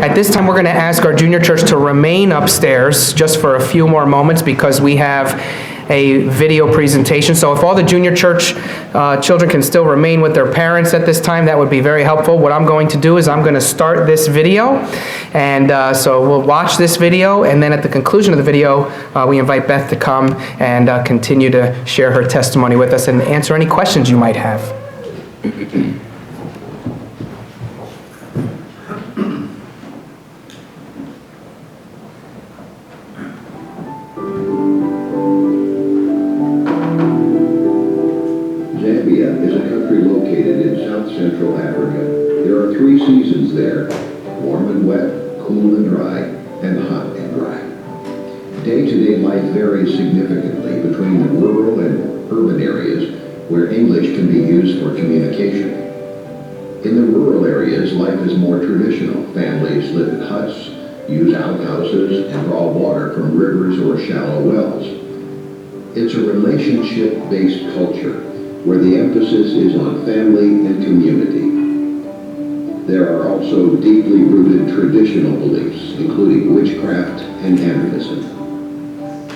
At this time, we're going to ask our junior church to remain upstairs just for a few more moments because we have a video presentation. So if all the junior church children can still remain with their parents at this time, that would be very helpful. What I'm going to do is I'm going to start this video, and so we'll watch this video, and then at the conclusion of the video, we invite Beth to come and continue to share her testimony with us and answer any questions you might have. Central Africa. There are 3 seasons there: warm and wet, cool and dry, and hot and dry. Day-to-day life varies significantly between the rural and urban areas where English can be used for communication. In the rural areas, life is more traditional. Families live in huts, use outhouses, and draw water from rivers or shallow wells. It's a relationship-based culture where the emphasis is on family and community. There are also deeply rooted traditional beliefs, including witchcraft and animism.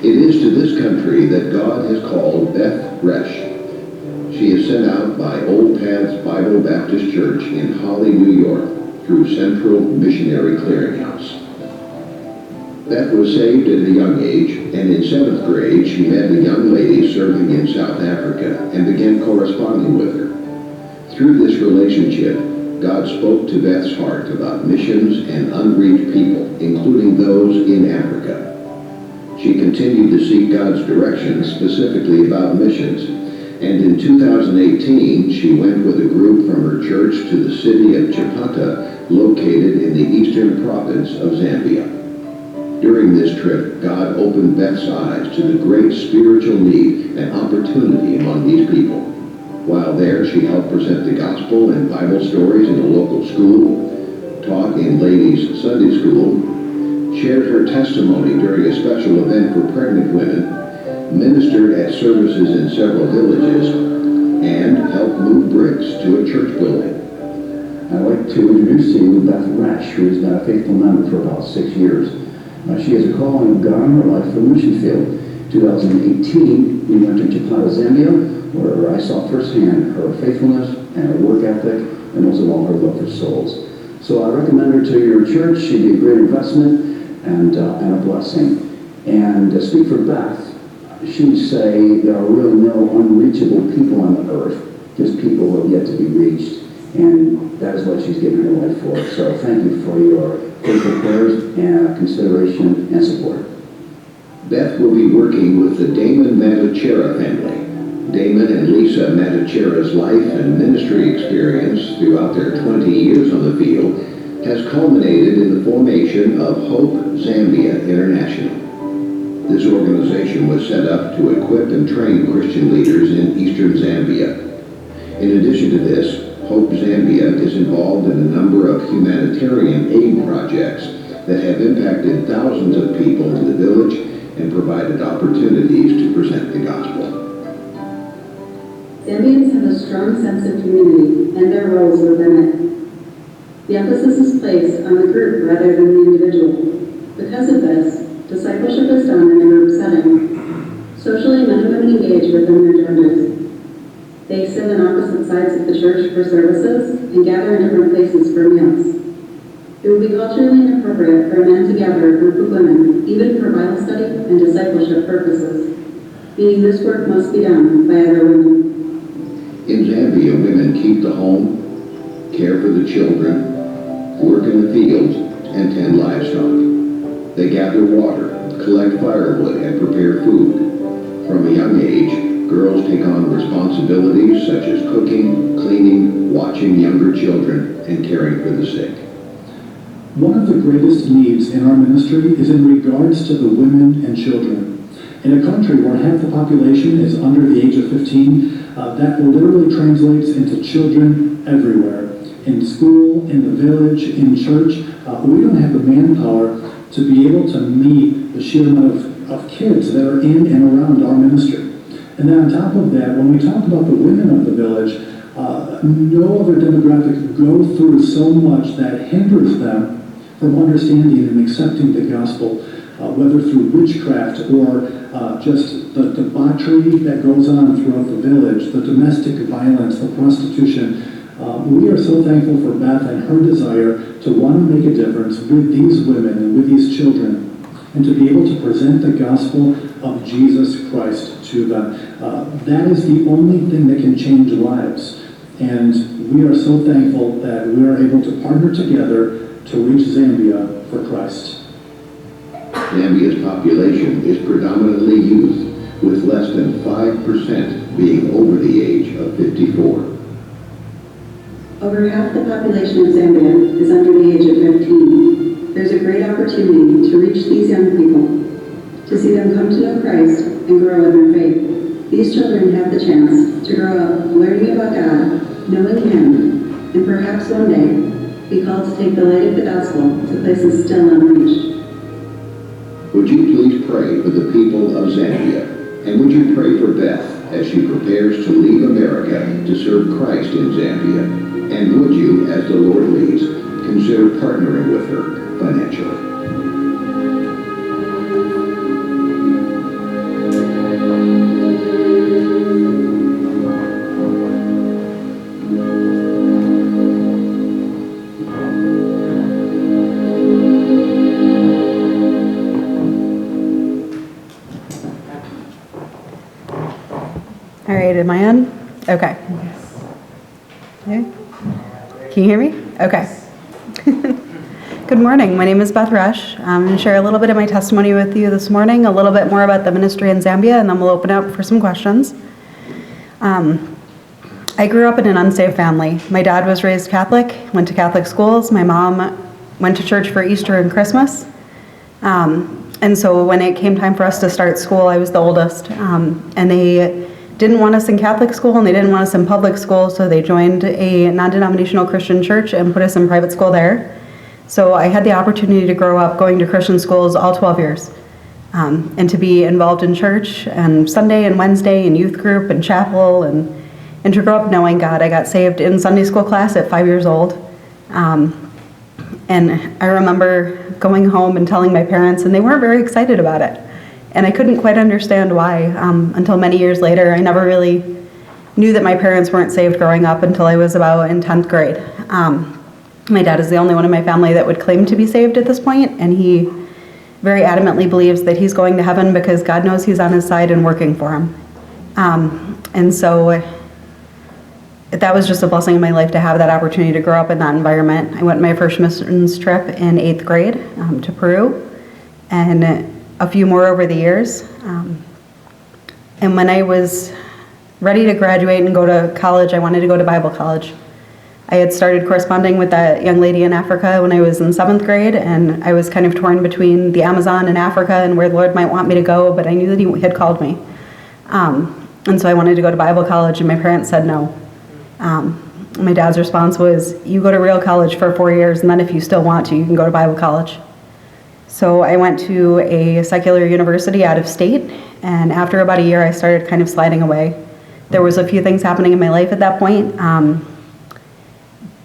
It is to this country that God has called Beth Resch. She is sent out by Old Paths Bible Baptist Church in Holly, New York, through Central Missionary Clearinghouse. Beth was saved at a young age, and in 7th grade she met a young lady serving in South Africa and began corresponding with her. Through this relationship, God spoke to Beth's heart about missions and unreached people, including those in Africa. She continued to seek God's direction, specifically about missions, and in 2018 she went with a group from her church to the city of Chipata, located in the eastern province of Zambia. During this trip, God opened Beth's eyes to the great spiritual need and opportunity among these people. While there, she helped present the gospel and Bible stories in a local school, taught in ladies' Sunday school, shared her testimony during a special event for pregnant women, ministered at services in several villages, and helped move bricks to a church building. I'd like to introduce to you Beth Resch, who has been a faithful member for about 6 years. She has a calling of God in her life for the mission field. 2018, we went to Chipata, Zambia, where I saw firsthand her faithfulness and her work ethic, and most of all, her love for souls. So I recommend her to your church. She'd be a great investment and a blessing. And to speak for Beth, she would say there are really no unreachable people on the earth, just people who have yet to be reached. And that is what she's given her life for. So thank you for your faithful prayers and consideration and support. Beth will be working with the Damon Matachera family. Damon and Lisa Matachera's life and ministry experience throughout their 20 years on the field has culminated in the formation of Hope Zambia International. This organization was set up to equip and train Christian leaders in eastern Zambia. In addition to this, Hope Zambia is involved in a number of humanitarian aid projects that have impacted thousands of people in the village and provided opportunities to present the gospel. Zambians have a strong sense of community and their roles within it. The emphasis is placed on the group rather than the individual. Because of this, discipleship is done in a group setting. Socially, men and women engage within their genders. They sit on opposite sides of the church for services and gather in different places for meals. It would be culturally inappropriate for a man to gather a group of women, even for Bible study and discipleship purposes, meaning this work must be done by other women. In Zambia, women keep the home, care for the children, work in the fields, and tend livestock. They gather water, collect firewood, and prepare food. From a young age, girls take on responsibilities such as cooking, cleaning, watching younger children, and caring for the sick. One of the greatest needs in our ministry is in regards to the women and children. In a country where half the population is under the age of 15, that literally translates into children everywhere. In school, in the village, in church, we don't have the manpower to be able to meet the sheer amount of kids that are in and around our ministry. And then on top of that, when we talk about the women of the village, no other demographic go through so much that hinders them from understanding and accepting the gospel, whether through witchcraft or just the debauchery that goes on throughout the village, the domestic violence, the prostitution. We are so thankful for Beth and her desire to want to make a difference with these women and with these children, and to be able to present the gospel of Jesus Christ to them. That is the only thing that can change lives. And we are so thankful that we are able to partner together to reach Zambia for Christ. Zambia's population is predominantly youth, with less than 5% being over the age of 54. Over half the population of Zambia is under the age of 15. There's a great opportunity to reach these young people, to see them come to know Christ and grow in their faith. These children have the chance to grow up learning about God, knowing Him, and perhaps one day be called to take the light of the gospel to places still unreached. Would you please pray for the people of Zambia? And would you pray for Beth as she prepares to leave America to serve Christ in Zambia? And would you, as the Lord leads, consider partnering with her financially? All right, am I on? Okay. Okay. Can you hear me? Okay. Good morning. My name is Beth Resch. I'm going to share a little bit of my testimony with you this morning, a little bit more about the ministry in Zambia, and then we'll open up for some questions. I grew up in an unsaved family. My dad was raised Catholic, went to Catholic schools. My mom went to church for Easter and Christmas. And so when it came time for us to start school, I was the oldest. And they didn't want us in Catholic school and they didn't want us in public school, so they joined a non-denominational Christian church and put us in private school there. So I had the opportunity to grow up going to Christian schools all 12 years, and to be involved in church and Sunday and Wednesday and youth group and chapel, and to grow up knowing God. I got saved in Sunday school class at 5 years old. And I remember going home and telling my parents, and they weren't very excited about it. And I couldn't quite understand why until many years later. I never really knew that my parents weren't saved growing up until I was about in 10th grade. My dad is the only one in my family that would claim to be saved at this point, and he very adamantly believes that he's going to heaven because God knows he's on his side and working for him. And so that was just a blessing in my life to have that opportunity to grow up in that environment. I went my first missions trip in 8th grade to Peru, and a few more over the years. And when I was ready to graduate and go to college, I wanted to go to Bible college. I had started corresponding with that young lady in Africa when I was in 7th grade, and I was kind of torn between the Amazon and Africa and where the Lord might want me to go, but I knew that he had called me. And so I wanted to go to Bible college, and my parents said no. My dad's response was, you go to real college for 4 years, and then if you still want to, you can go to Bible college. So I went to a secular university out of state, and after about a year, I started kind of sliding away. There was a few things happening in my life at that point,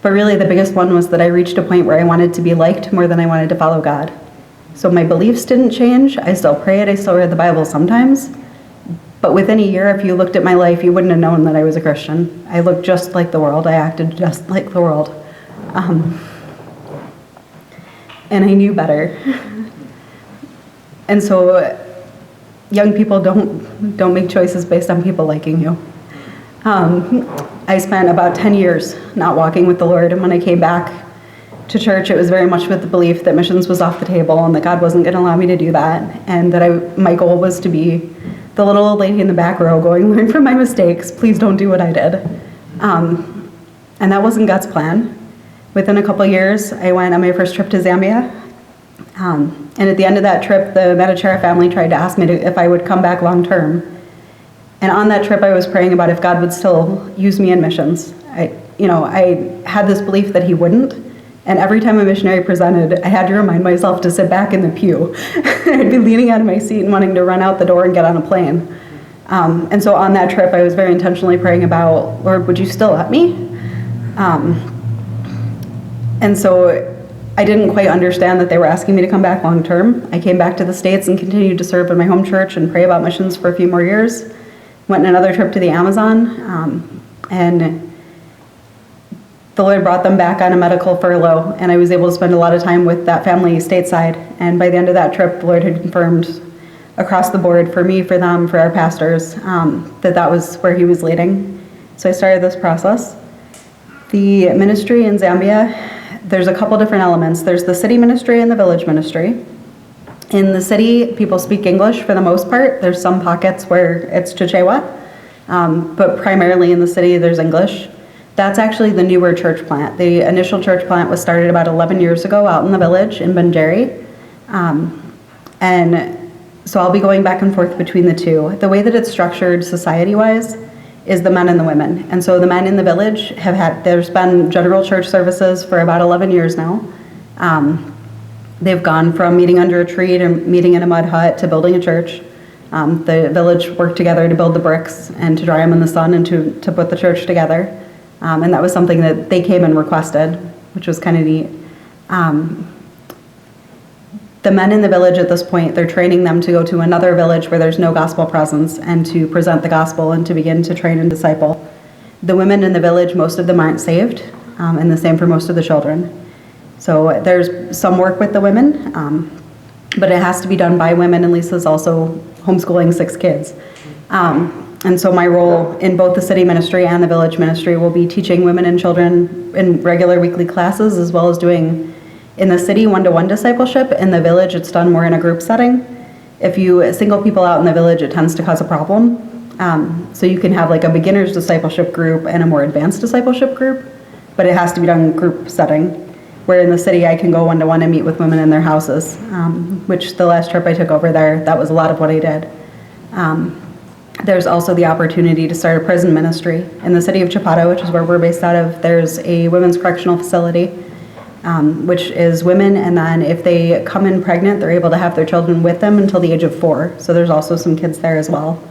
but really the biggest one was that I reached a point where I wanted to be liked more than I wanted to follow God. So my beliefs didn't change. I still prayed, I still read the Bible sometimes, but within a year, if you looked at my life, you wouldn't have known that I was a Christian. I looked just like the world, I acted just like the world. And I knew better. And so young people don't make choices based on people liking you. I spent about 10 years not walking with the Lord, and when I came back to church, it was very much with the belief that missions was off the table and that God wasn't going to allow me to do that, and that my goal was to be the little old lady in the back row going, learn from my mistakes, please don't do what I did. And that wasn't God's plan. Within a couple of years, I went on my first trip to Zambia. And at the end of that trip, the Medichera family tried to ask me if I would come back long term. And on that trip, I was praying about if God would still use me in missions. I had this belief that he wouldn't. And every time a missionary presented, I had to remind myself to sit back in the pew. I'd be leaning out of my seat and wanting to run out the door and get on a plane. And so on that trip, I was very intentionally praying about, Lord, would you still let me? And so I didn't quite understand that they were asking me to come back long term. I came back to the States and continued to serve in my home church and pray about missions for a few more years. Went on another trip to the Amazon, and the Lord brought them back on a medical furlough, and I was able to spend a lot of time with that family stateside. And by the end of that trip, the Lord had confirmed across the board for me, for them, for our pastors, that was where he was leading. So I started this process. The ministry in Zambia, there's a couple different elements. There's the city ministry and the village ministry. In the city, people speak English for the most part. There's some pockets where it's Chichewa, but primarily in the city, there's English. That's actually the newer church plant. The initial church plant was started about 11 years ago out in the village in Banjari. And so I'll be going back and forth between the two. The way that it's structured society-wise is the men and the women. And so the men in the village there's been general church services for about 11 years now. They've gone from meeting under a tree to meeting in a mud hut to building a church. The village worked together to build the bricks and to dry them in the sun and to put the church together. And that was something that they came and requested, which was kind of neat. The men in the village at this point, they're training them to go to another village where there's no gospel presence and to present the gospel and to begin to train and disciple. The women in the village, most of them aren't saved, and the same for most of the children. So there's some work with the women, but it has to be done by women, and Lisa's also homeschooling 6 kids. And so my role in both the city ministry and the village ministry will be teaching women and children in regular weekly classes, as well as doing, in the city, one-to-one discipleship. In the village, it's done more in a group setting. If you single people out in the village, it tends to cause a problem. So you can have like a beginner's discipleship group and a more advanced discipleship group, but it has to be done in group setting. Where in the city, I can go one-to-one and meet with women in their houses, which the last trip I took over there, that was a lot of what I did. There's also the opportunity to start a prison ministry. In the city of Chapada, which is where we're based out of, there's a women's correctional facility, which is women, and then if they come in pregnant, they're able to have their children with them until the age of 4. So there's also some kids there as well.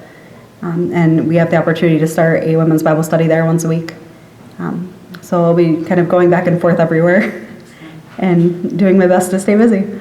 And we have the opportunity to start a women's Bible study there once a week. So I'll be kind of going back and forth everywhere and doing my best to stay busy.